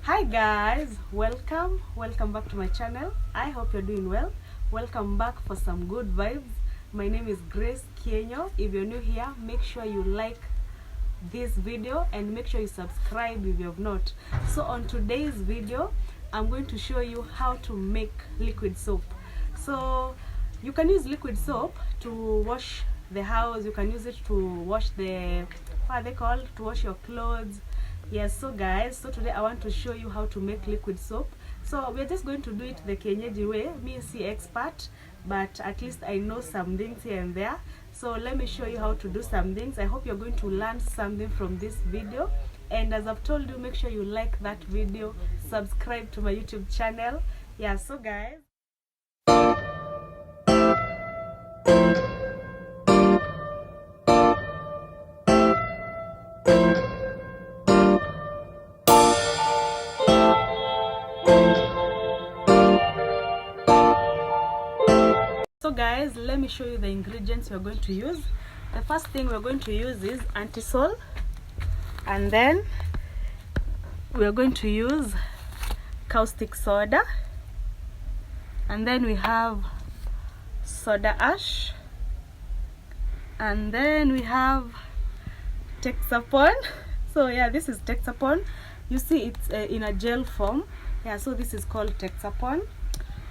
Hi guys, welcome back to my channel. I hope you're doing well. Welcome back for some good vibes. My name is Grace Kienyo. If you're new here, make sure you like this video and make sure you subscribe if you have not. So on today's video, I'm going to show you how to make liquid soap. So you can use liquid soap to wash the house. You can use it to wash the, what are they called, to wash your clothes. Yes, so guys, so today I want to show you how to make liquid soap. So we're just going to do it the Kenyeji way. Me is the expert, but at least I know some things here and there. So let me show you how to do some things. I hope you're going to learn something from this video. And as I've told you, make sure you like that video, subscribe to my YouTube channel. Yeah, so guys. So guys, let me show you the ingredients we're going to use. The first thing we're going to use is antisol, and then we're going to use caustic soda, and then we have soda ash, and then we have Texapon. So yeah, this is Texapon. You see it's in a gel form. Yeah, so this is called Texapon.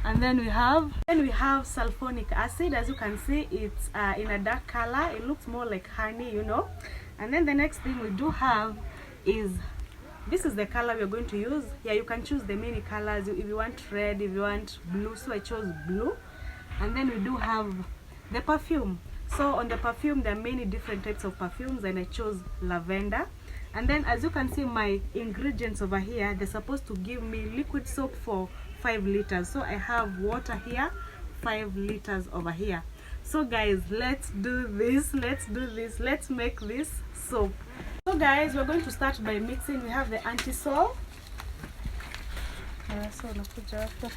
And then we have sulfonic acid. As you can see, it's in a dark color. It looks more like honey, you know. And then the next thing we do have is, this is the color we're going to use. Yeah, you can choose the many colors if you want red, if you want blue. So I chose blue. And then we do have the perfume. So on the perfume, there are many different types of perfumes, and I chose lavender. And then as you can see, my ingredients over here, they're supposed to give me liquid soap for 5 liters. So I have water here, 5 liters over here. So guys, let's do this, let's make this soap. So guys, we're going to start by mixing. We have the antisol. So nakuja hapo.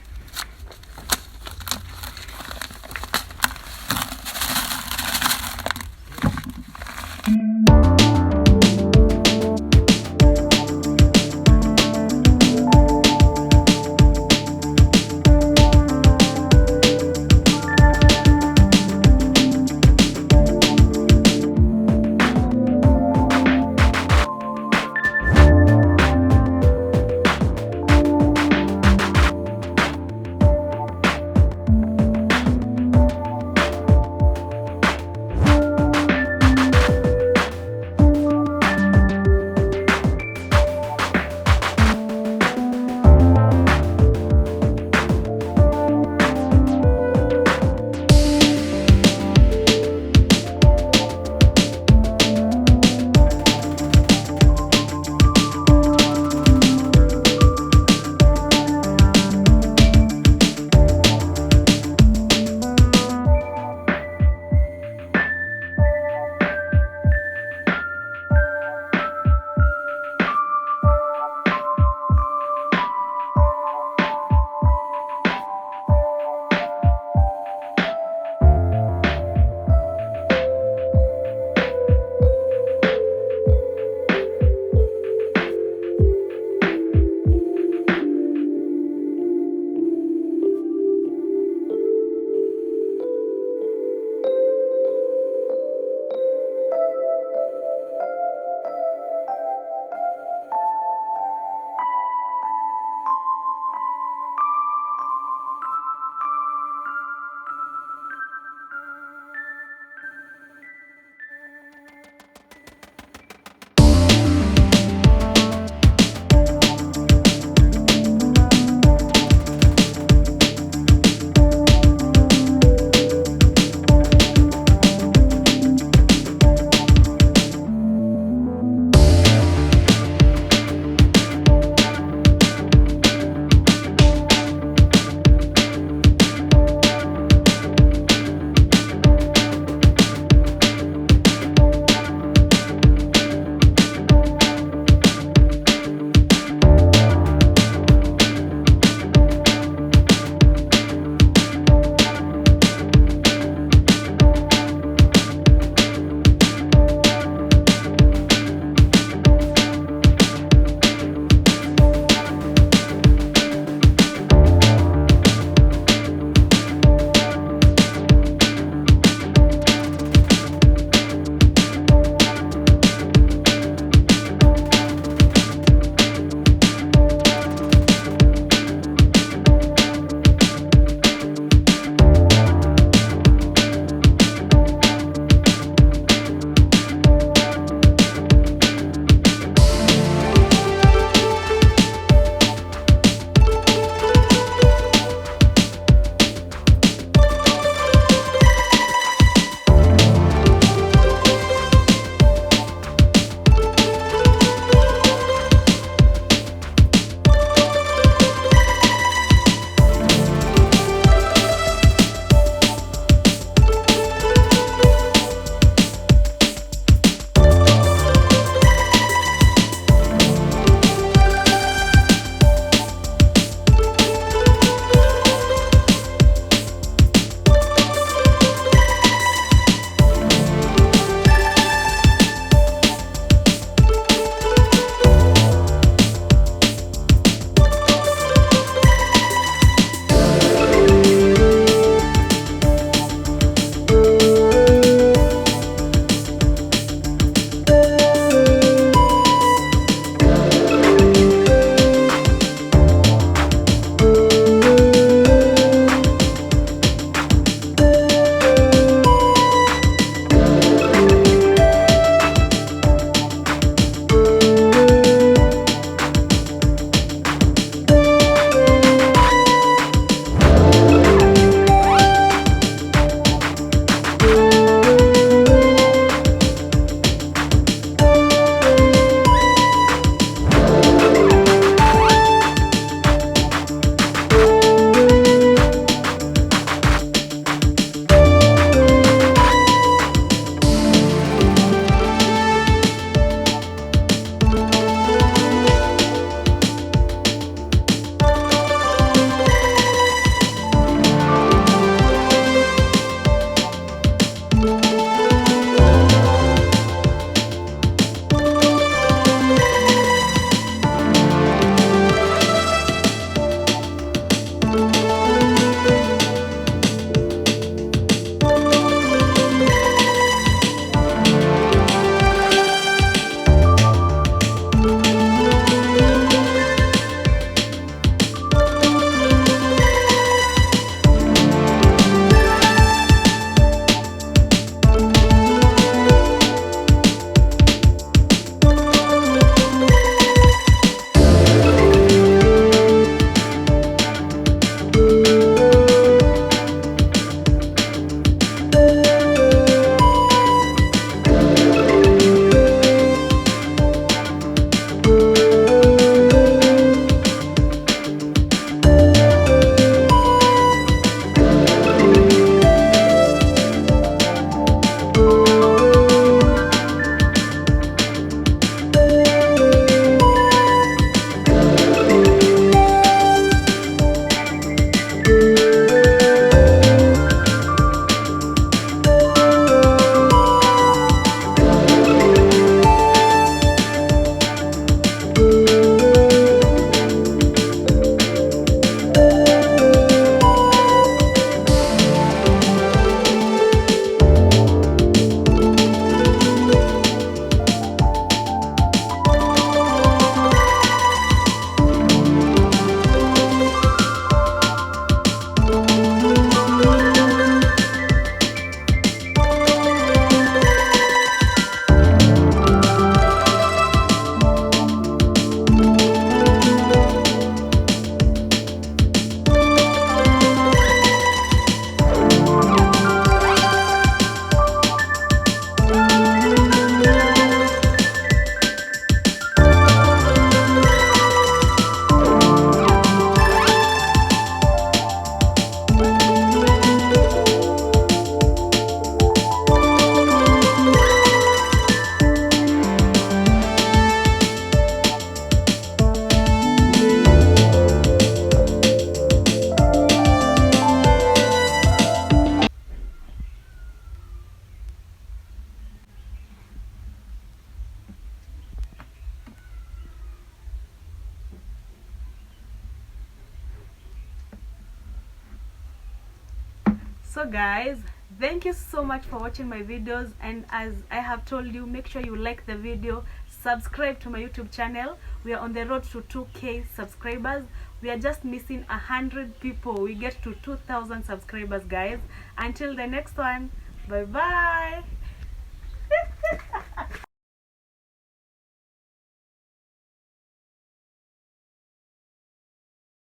So guys, thank you so much for watching my videos, and as I have told you, make sure you like the video, subscribe to my YouTube channel. We are on the road to 2K subscribers. We are just missing 100 people. We get to 2,000 subscribers, guys. Until the next one, bye bye.